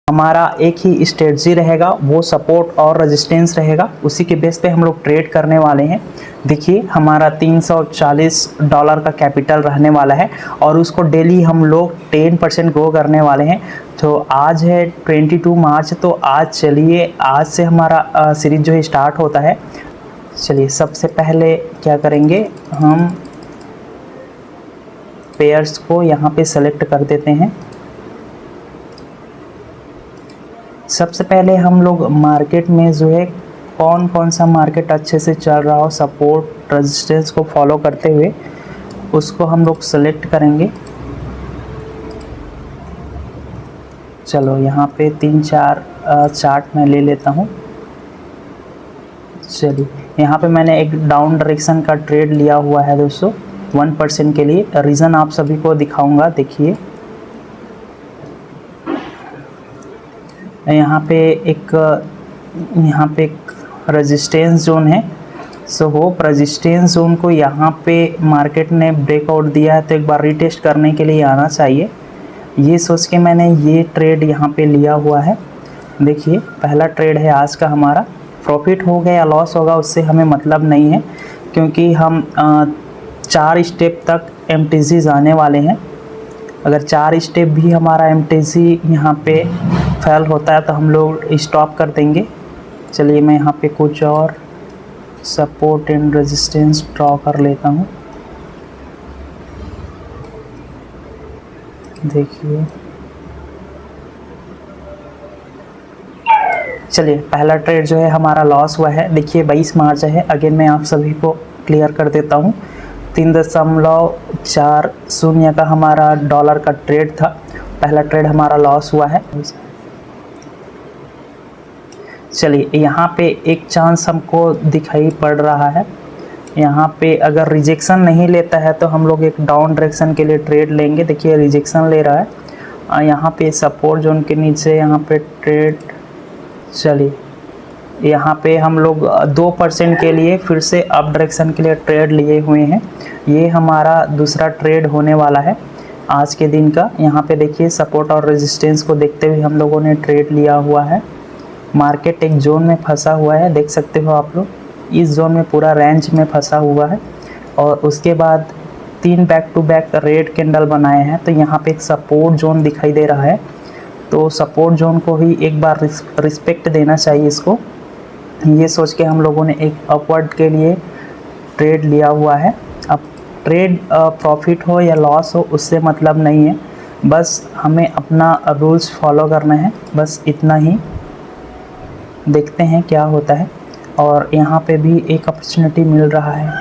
हमारा एक ही स्ट्रेटजी रहेगा, वो सपोर्ट और रेजिस्टेंस रहेगा, उसी के बेस पे हम लोग ट्रेड करने वाले हैं। देखिए हमारा $340 का कैपिटल रहने वाला है और उसको डेली हम लोग 10% ग्रो करने वाले हैं। तो आज है 22 मार्च, तो आज चलिए आज से हमारा सीरीज जो है स्टार्ट होता है। चलिए सबसे पहले क्या करेंगे, हम पेयर्स को यहाँ पे सेलेक्ट कर देते हैं। सबसे पहले हम लोग मार्केट में जो है कौन कौन सा मार्केट अच्छे से चल रहा हो, सपोर्ट रेजिस्टेंस को फॉलो करते हुए उसको हम लोग सेलेक्ट करेंगे। चलो यहाँ पे 3-4 चार्ट मैं ले लेता हूँ। चलिए यहाँ पे मैंने एक डाउन डायरेक्शन का ट्रेड लिया हुआ है दोस्तों 1% के लिए। रीज़न आप सभी को दिखाऊंगा। देखिए यहाँ पे एक रेजिस्टेंस जोन है। सो होप रेजिस्टेंस जोन को यहाँ पे मार्केट ने ब्रेकआउट दिया है, तो एक बार रीटेस्ट करने के लिए आना चाहिए। ये सोच के मैंने ये ट्रेड यहाँ पे लिया हुआ है। देखिए पहला ट्रेड है आज का हमारा। प्रॉफिट हो गया या लॉस होगा उससे हमें मतलब नहीं है, क्योंकि हम 4 स्टेप तक MTC आने वाले हैं। अगर 4 स्टेप भी हमारा MTC यहाँ पे फेल होता है तो हम लोग स्टॉप कर देंगे। चलिए मैं यहाँ पे कुछ और सपोर्ट एंड रेजिस्टेंस ड्रॉ कर लेता हूँ। देखिए चलिए पहला ट्रेड जो है हमारा लॉस हुआ है। देखिए 22 मार्च है। अगेन मैं आप सभी को क्लियर कर देता हूँ। 3.40 का हमारा डॉलर का ट्रेड था। पहला ट्रेड हमारा लॉस हुआ है। चलिए यहाँ पे एक चांस हमको दिखाई पड़ रहा है। यहाँ पे अगर रिजेक्शन नहीं लेता है तो हम लोग एक डाउन डायरेक्शन के लिए ट्रेड लेंगे। देखिए रिजेक्शन ले रहा है यहाँ पे सपोर्ट जोन के नीचे, यहाँ पे ट्रेड। चलिए यहाँ पे हम लोग 2% के लिए फिर से अप डायरेक्शन के लिए ट्रेड लिए हुए हैं। ये हमारा दूसरा ट्रेड होने वाला है आज के दिन का। यहाँ पे देखिए सपोर्ट और रेजिस्टेंस को देखते हुए हम लोगों ने ट्रेड लिया हुआ है। मार्केट एक जोन में फंसा हुआ है, देख सकते हो आप लोग। इस जोन में पूरा रेंज में फंसा हुआ है और उसके बाद 3 back to back red candle बनाए हैं। तो यहाँ पे एक सपोर्ट जोन दिखाई दे रहा है, तो सपोर्ट जोन को ही एक बार रिस्पेक्ट देना चाहिए इसको। ये सोच के हम लोगों ने एक अपवर्ड के लिए ट्रेड लिया हुआ है। अब ट्रेड प्रॉफिट हो या लॉस हो उससे मतलब नहीं है, बस हमें अपना रूल्स फॉलो करना है, बस इतना ही। देखते हैं क्या होता है। और यहाँ पे भी एक अपॉर्चुनिटी मिल रहा है।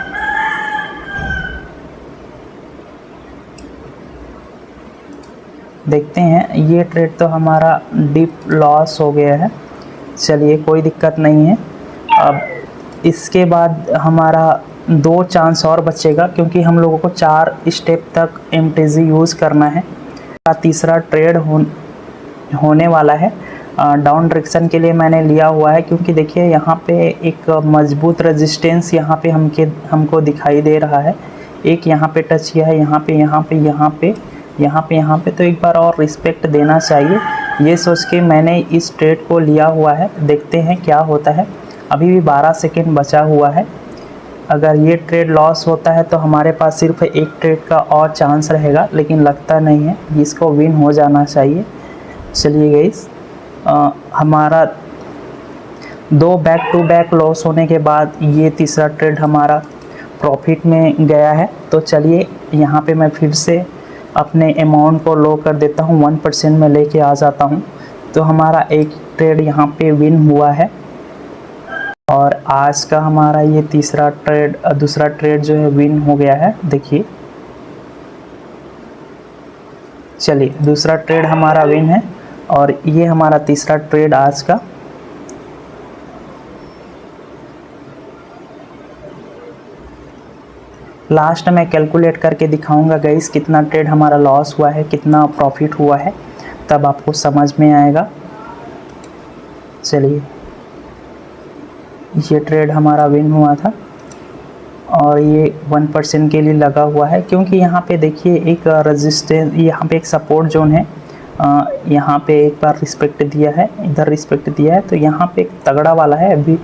देखते हैं। ये ट्रेड तो हमारा डीप लॉस हो गया है। चलिए कोई दिक्कत नहीं है। अब इसके बाद हमारा 2 चांस और बचेगा, क्योंकि हम लोगों को 4 स्टेप तक MTC यूज़ करना है। तीसरा ट्रेड होने वाला है। डाउन डायरेक्शन के लिए मैंने लिया हुआ है, क्योंकि देखिए यहाँ पे एक मजबूत रेजिस्टेंस यहाँ पे हमको दिखाई दे रहा है। एक यहाँ पे टच किया है, यहाँ पे, तो एक बार और रिस्पेक्ट देना चाहिए। ये सोच के मैंने इस ट्रेड को लिया हुआ है। देखते हैं क्या होता है। अभी भी 12 सेकेंड बचा हुआ है। अगर ये ट्रेड लॉस होता है तो हमारे पास सिर्फ एक ट्रेड का और चांस रहेगा, लेकिन लगता नहीं है। इसको विन हो जाना चाहिए। चलिए गाइस, हमारा 2 बैक टू बैक लॉस होने के बाद ये तीसरा ट्रेड हमारा प्रॉफिट में गया है। तो चलिए यहाँ पे मैं फिर से अपने अमाउंट को लो कर देता हूँ, 1% में लेके आ जाता हूँ। तो हमारा एक ट्रेड यहाँ पे विन हुआ है और आज का हमारा ये दूसरा ट्रेड जो है विन हो गया है। देखिए चलिए दूसरा ट्रेड हमारा विन है और ये हमारा तीसरा ट्रेड आज का। लास्ट में कैलकुलेट करके दिखाऊंगा गाइस कितना ट्रेड हमारा लॉस हुआ है, कितना प्रॉफिट हुआ है, तब आपको समझ में आएगा। चलिए ये ट्रेड हमारा विन हुआ था और ये 1% के लिए लगा हुआ है, क्योंकि यहाँ पे देखिए एक रेजिस्टेंस, यहाँ पे एक सपोर्ट जोन है यहाँ पे एक बार रिस्पेक्ट दिया है, इधर रिस्पेक्ट दिया है, तो यहाँ पे एक तगड़ा वाला है अभी।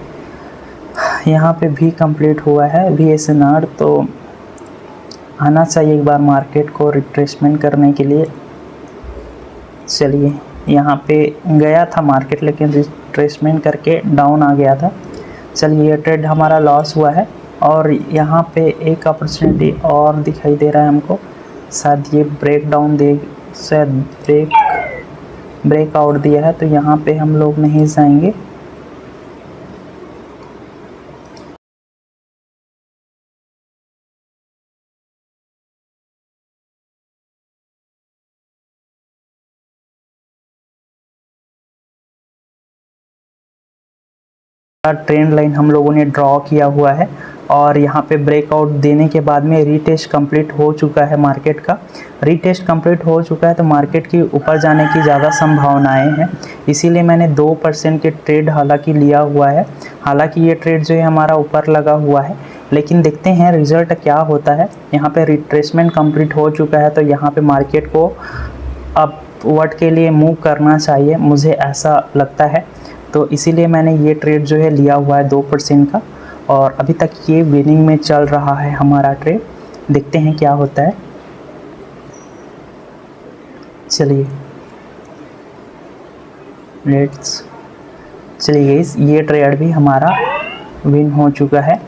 यहाँ पे भी कंप्लीट हुआ है VSNR, तो आना चाहिए एक बार मार्केट को रिट्रेसमेंट करने के लिए। चलिए, यहाँ पे गया था मार्केट लेकिन रिट्रेसमेंट करके डाउन आ गया था। चलिए, ये ट्रेड हमारा लॉस हुआ है। और यहाँ पे एक अपॉर्चुनिटी और दिखाई दे रहा है हमको, शायद ये ब्रेक डाउन दे, शायद ब्रेकआउट दिया है, तो यहाँ पे हम लोग नहीं जाएंगे। ट्रेंड लाइन हम लोगों ने ड्रॉ किया हुआ है और यहाँ पे ब्रेकआउट देने के बाद में रीटेस्ट कंप्लीट हो चुका है मार्केट का। रीटेस्ट कंप्लीट हो चुका है तो मार्केट की ऊपर जाने की ज़्यादा संभावनाएं हैं, इसीलिए मैंने 2% के ट्रेड हालांकि लिया हुआ है। हालांकि ये ट्रेड जो है हमारा ऊपर लगा हुआ है, लेकिन देखते हैं रिजल्ट क्या होता है। यहाँ पे रिट्रेसमेंट कंप्लीट हो चुका है, तो यहाँ पे मार्केट को अपवर्ड के लिए मूव करना चाहिए, मुझे ऐसा लगता है। तो इसीलिए मैंने ये ट्रेड जो है लिया हुआ है 2% का, और अभी तक ये विनिंग में चल रहा है हमारा ट्रेड। देखते हैं क्या होता है। चलिए चलिए, ये ट्रेड भी हमारा विन हो चुका है।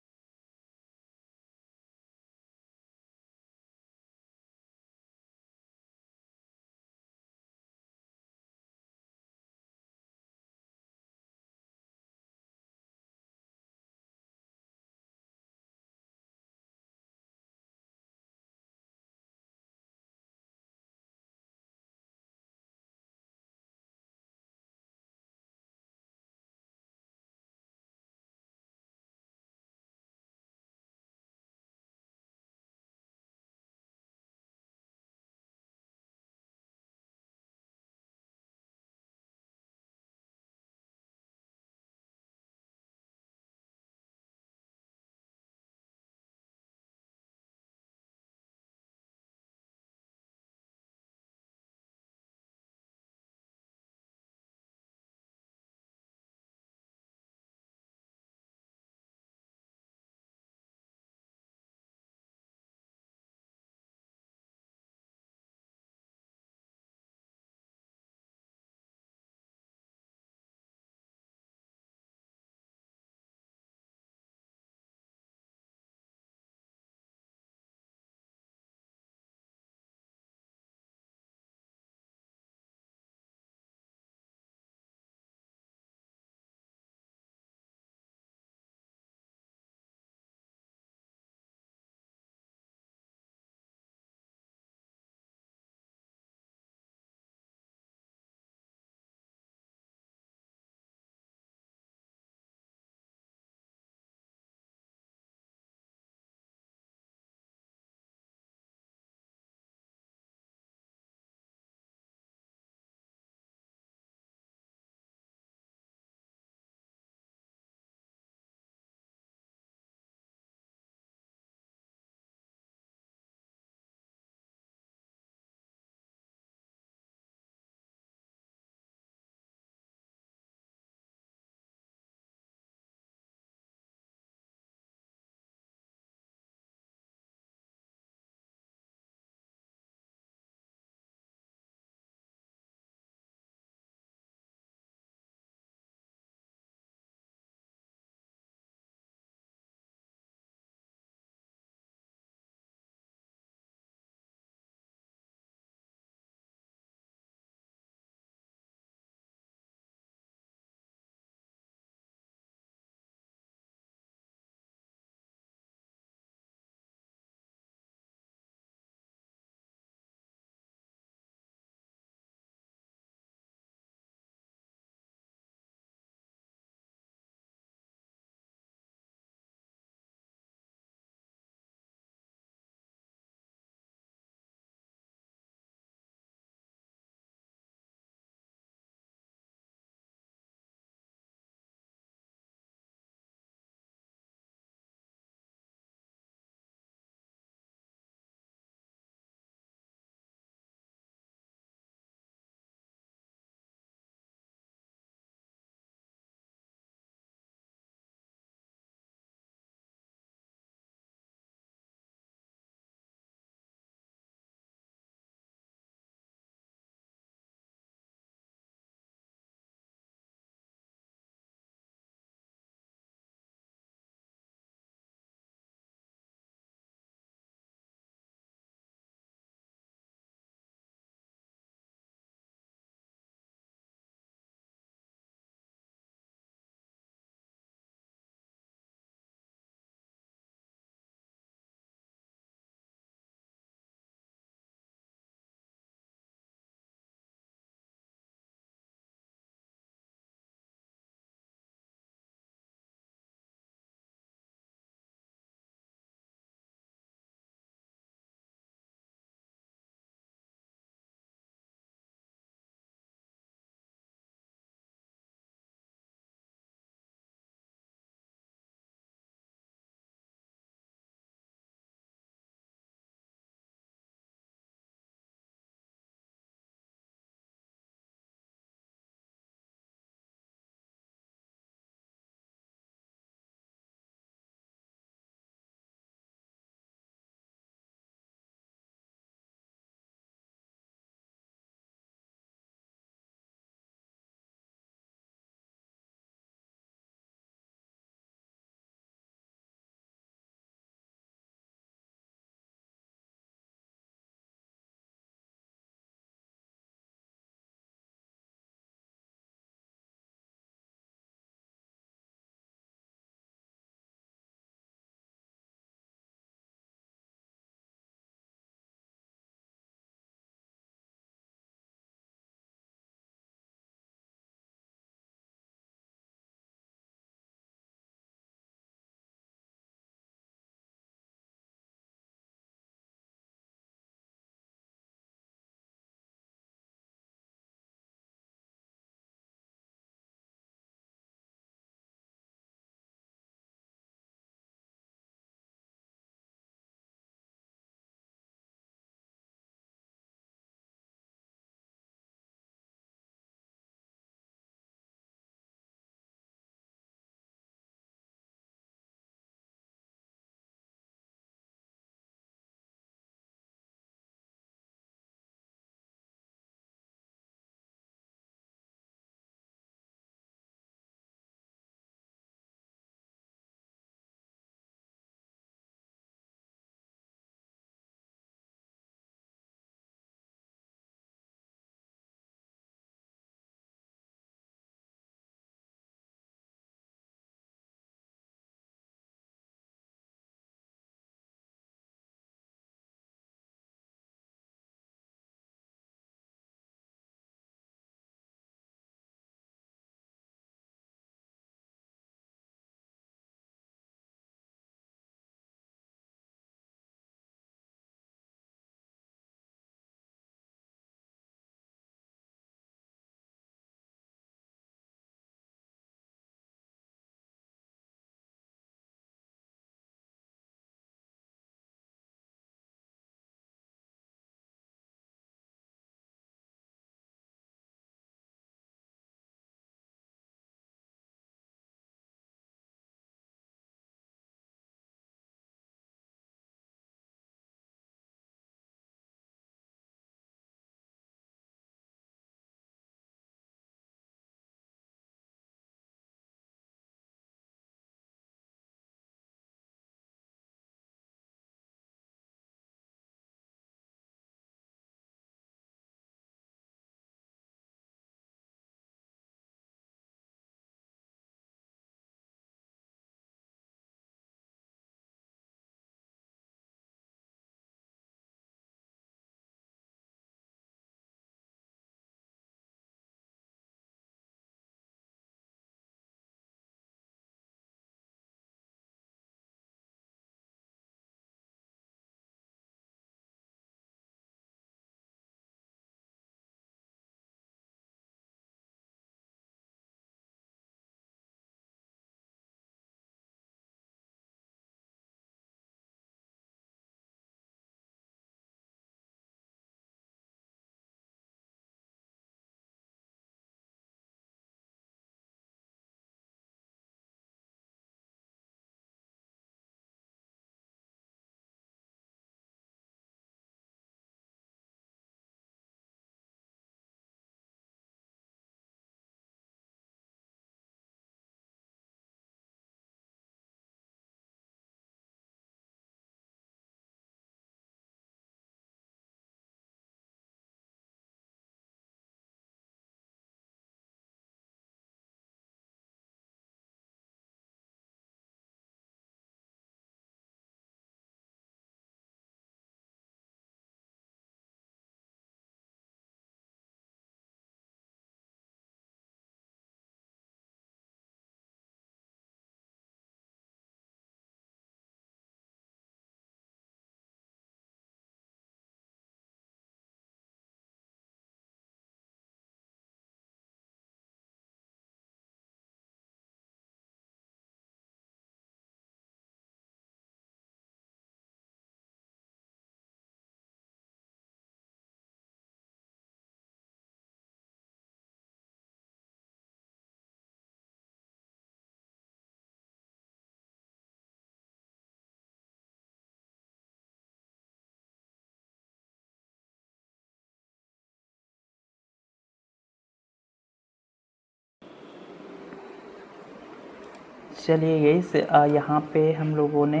चलिए गाइस, यहाँ पे हम लोगों ने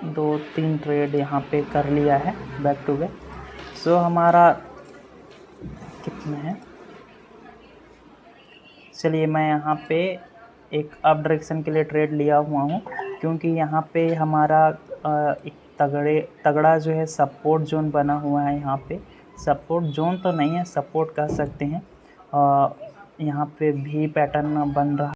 2-3 ट्रेड यहाँ पे कर लिया है बैक टू बैक। सो हमारा कितना है, चलिए मैं यहाँ पे एक अप डायरेक्शन के लिए ट्रेड लिया हुआ हूँ, क्योंकि यहाँ पे हमारा एक तगड़ा जो है सपोर्ट जोन बना हुआ है। यहाँ पे सपोर्ट जोन तो नहीं है, सपोर्ट कह सकते हैं। यहाँ पे भी पैटर्न बन रहा